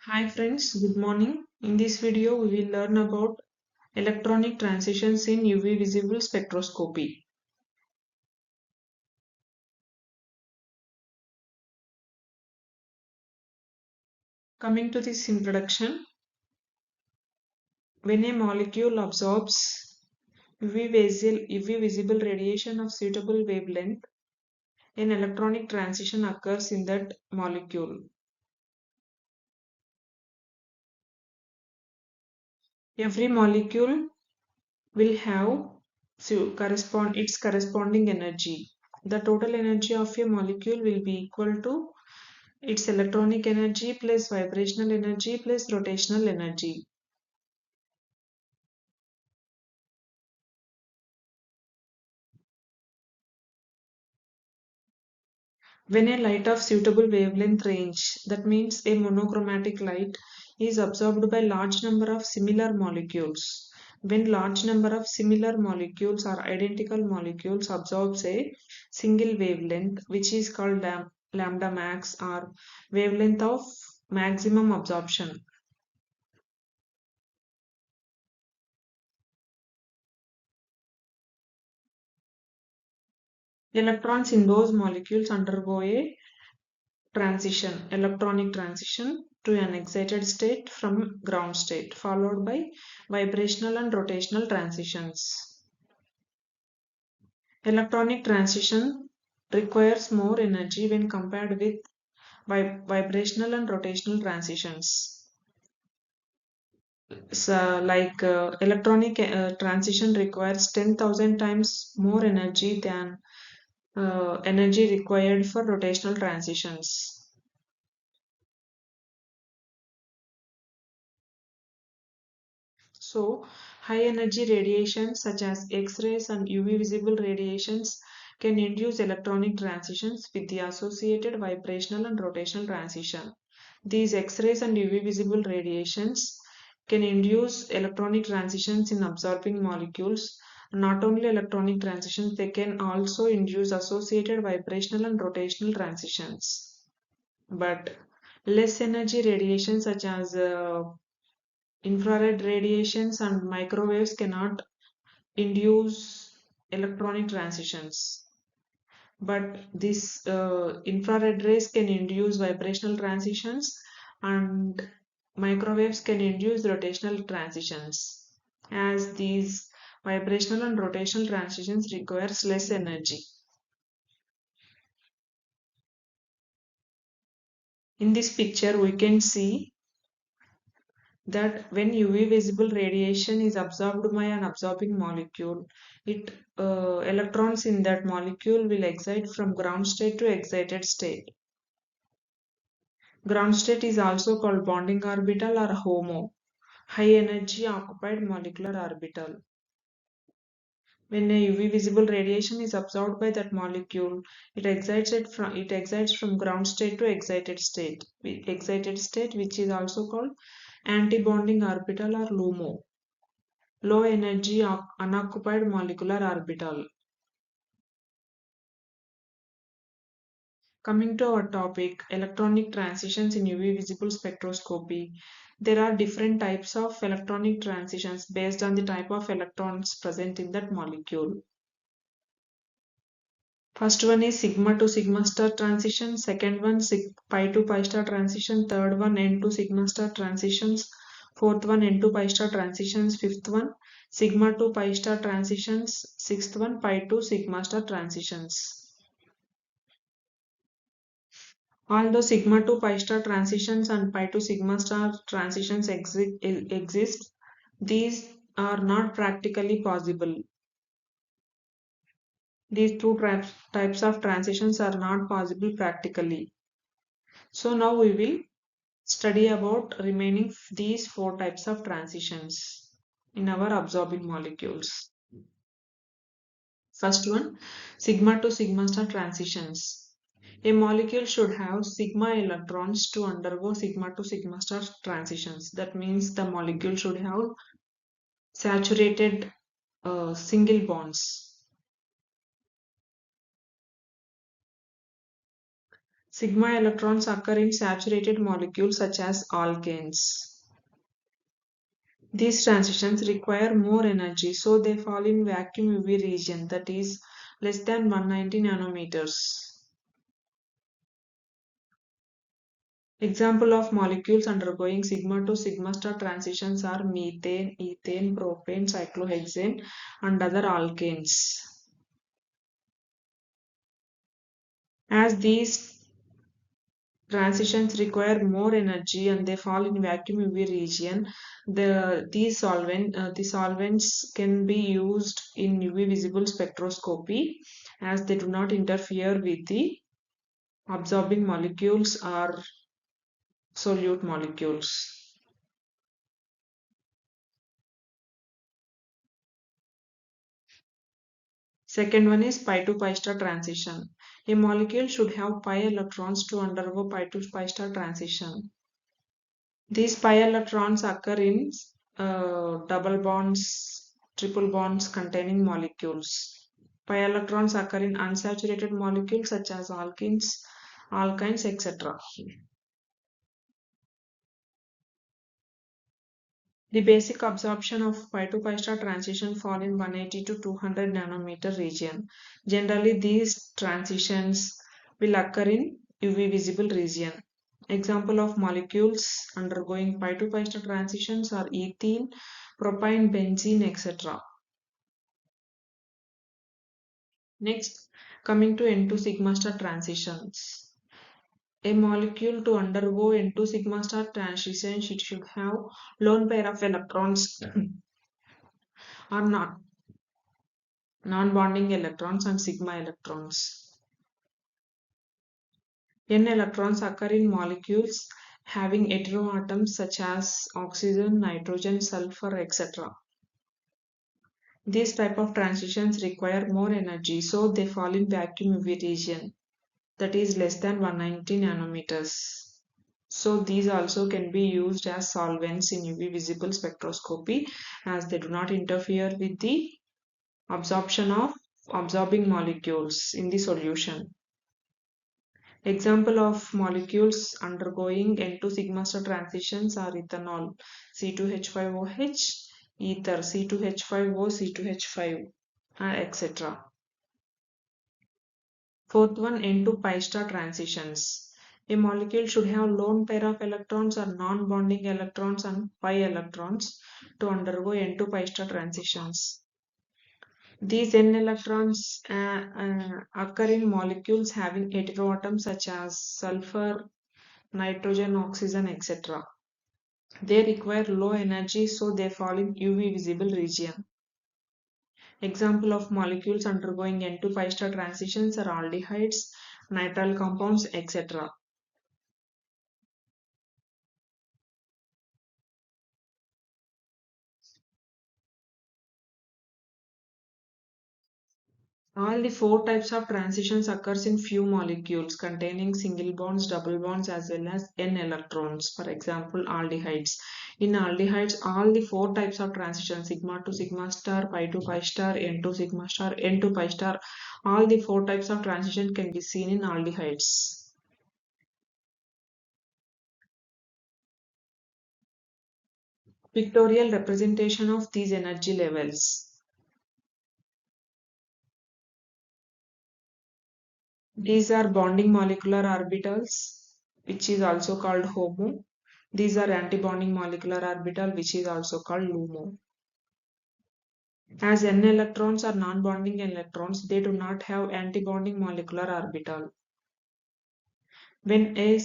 Hi friends, good morning. In this video, we will learn about electronic transitions in UV visible spectroscopy. Coming to this introduction, when a molecule absorbs UV visible radiation of suitable wavelength, an electronic transition occurs in that molecule. Every molecule will have its corresponding energy. The total energy of a molecule will be equal to its electronic energy plus vibrational energy plus rotational energy. When a light of suitable wavelength range, that means a monochromatic light, is absorbed by large number of similar molecules. When large number of similar molecules or identical molecules absorbs a single wavelength, which is called lambda max or wavelength of maximum absorption. Electrons in those molecules undergo a electronic transition to an excited state from ground state, followed by vibrational and rotational transitions. Electronic transition requires more energy when compared with vibrational and rotational transitions. So, electronic transition requires 10,000 times more energy than energy required for rotational transitions. So, high energy radiations such as X-rays and UV visible radiations can induce electronic transitions with the associated vibrational and rotational transition. These X-rays and UV visible radiations can induce electronic transitions in absorbing molecules. Not only electronic transitions, they can also induce associated vibrational and rotational transitions. But less energy radiation such as infrared radiations and microwaves cannot induce electronic transitions. But these infrared rays can induce vibrational transitions and microwaves can induce rotational transitions, as these vibrational and rotational transitions requires less energy. In this picture, we can see that when UV visible radiation is absorbed by an absorbing molecule, it electrons in that molecule will excite from ground state to excited state. Ground state is also called bonding orbital or HOMO, high energy occupied molecular orbital. When a UV visible radiation is absorbed by that molecule, it excites from ground state to excited state, which is also called antibonding orbital or LUMO, low energy unoccupied molecular orbital. Coming to our topic, electronic transitions in UV visible spectroscopy. There are different types of electronic transitions based on the type of electrons present in that molecule. First one is sigma to sigma star transition, second one pi to pi star transition, third one n to sigma star transitions, fourth one n to pi star transitions, fifth one sigma to pi star transitions, sixth one pi to sigma star transitions. Although sigma to pi star transitions and pi to sigma star transitions exist, these are not practically possible. These two types of transitions are not possible practically. So now we will study about remaining these four types of transitions in our absorbing molecules. First one, sigma to sigma star transitions. A molecule should have sigma electrons to undergo sigma to sigma star transitions. That means the molecule should have saturated single bonds. Sigma electrons occur in saturated molecules such as alkanes. These transitions require more energy, so they fall in vacuum UV region, that is less than 190 nanometers. Example of molecules undergoing sigma to sigma star transitions are methane, ethane, propane, cyclohexane, and other alkanes. As these transitions require more energy and they fall in vacuum UV region, the solvents can be used in UV visible spectroscopy as they do not interfere with the absorbing molecules or solute molecules. Second one is pi to pi star transition. A molecule should have pi electrons to undergo pi to pi star transition. These pi electrons occur in double bonds, triple bonds containing molecules. Pi electrons occur in unsaturated molecules such as alkenes, alkynes, etc. The basic absorption of pi to pi star transition fall in 180 to 200 nanometer region. Generally, these transitions will occur in UV visible region. Example of molecules undergoing pi to pi star transitions are ethene, propane, benzene, etc. Next, coming to N2 sigma star transitions. A molecule to undergo N2 sigma star transition it should have lone pair of electrons or not non-bonding electrons and sigma electrons. N electrons occur in molecules having heteroatoms such as oxygen, nitrogen, sulfur, etc. These type of transitions require more energy, so they fall in vacuum UV region, that is less than 190 nanometers. So these also can be used as solvents in UV visible spectroscopy as they do not interfere with the absorption of absorbing molecules in the solution. Example of molecules undergoing N2 sigma star transitions are ethanol, C2H5OH, ether, C2H5O, C2H5, etc. Fourth one, N2 pi star transitions. A molecule should have lone pair of electrons or non-bonding electrons and pi electrons to undergo N2 pi star transitions. These N electrons occur in molecules having heteroatoms such as sulfur, nitrogen, oxygen, etc. They require low energy, so they fall in UV visible region. Example of molecules undergoing N2 pi star transitions are aldehydes, nitrile compounds, etc. All the four types of transitions occurs in few molecules containing single bonds, double bonds as well as N electrons. For example, aldehydes. In aldehydes, all the four types of transition sigma to sigma star, pi to pi star, N to sigma star, N to pi star, all the four types of transition can be seen in aldehydes. Pictorial representation of these energy levels. These are bonding molecular orbitals, which is also called HOMO. These are antibonding molecular orbital, which is also called LUMO. As N electrons are non-bonding electrons, they do not have antibonding molecular orbital. When a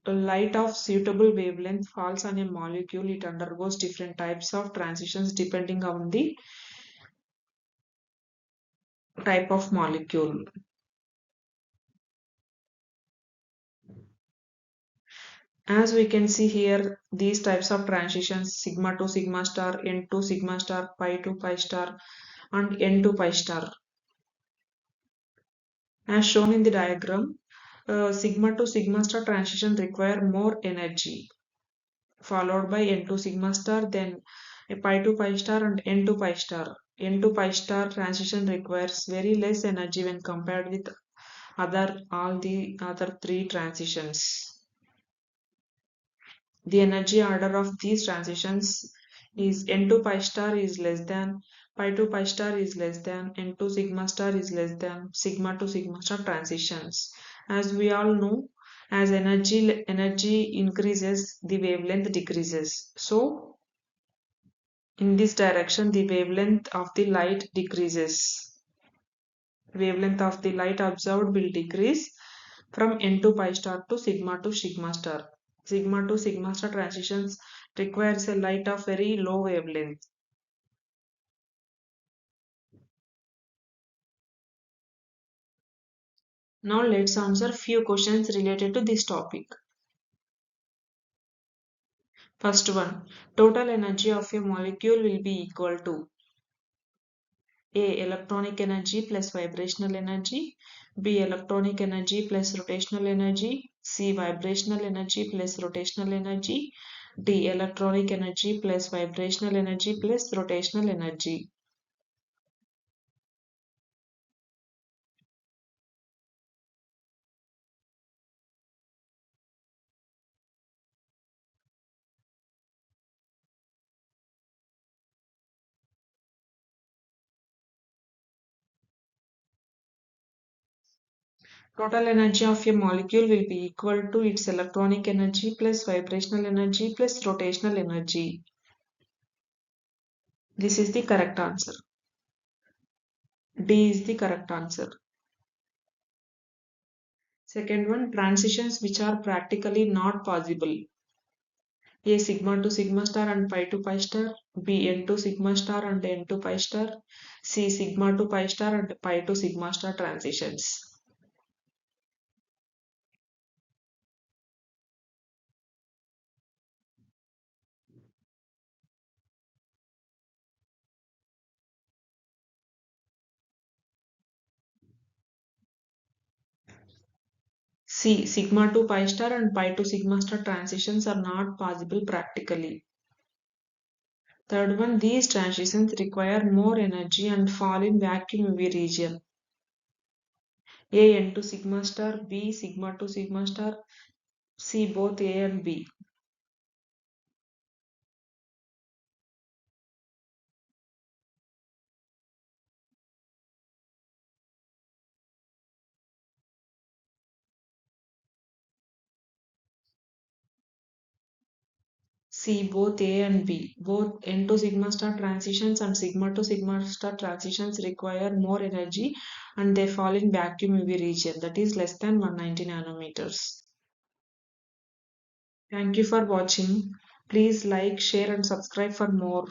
light of suitable wavelength falls on a molecule, it undergoes different types of transitions depending on the type of molecule. As we can see here, these types of transitions sigma to sigma star, N to sigma star, pi to pi star, and N to pi star. As shown in the diagram, sigma to sigma star transition require more energy, followed by N to sigma star, then a pi to pi star and N to pi star. N to pi star transition requires very less energy when compared with all the other three transitions. The energy order of these transitions is N2 pi star is less than, pi 2 pi star is less than, N2 sigma star is less than, sigma to sigma star transitions. As we all know, as energy increases, the wavelength decreases. So, in this direction, the wavelength of the light decreases. Wavelength of the light observed will decrease from N2 pi star to sigma star. Sigma to sigma star transitions requires a light of very low wavelength. Now let's answer few questions related to this topic. First one, total energy of a molecule will be equal to A. Electronic energy plus vibrational energy, B. Electronic energy plus rotational energy, C. Vibrational energy plus rotational energy, D. Electronic energy plus vibrational energy plus rotational energy. Total energy of a molecule will be equal to its electronic energy plus vibrational energy plus rotational energy. This is the correct answer. D is the correct answer. Second one, transitions which are practically not possible. A. Sigma to sigma star and pi to pi star. B. N to sigma star and N to pi star. C. Sigma to pi star and pi to sigma star transitions. C. Sigma to pi star and pi to sigma star transitions are not possible practically. Third one, these transitions require more energy and fall in vacuum UV region. A. N to sigma star, B. Sigma to sigma star, C. Both A and B. C. Both A and B. Both N to sigma star transitions and sigma to sigma star transitions require more energy and they fall in vacuum UV region, that is less than 190 nanometers. Thank you for watching. Please like, share and subscribe for more.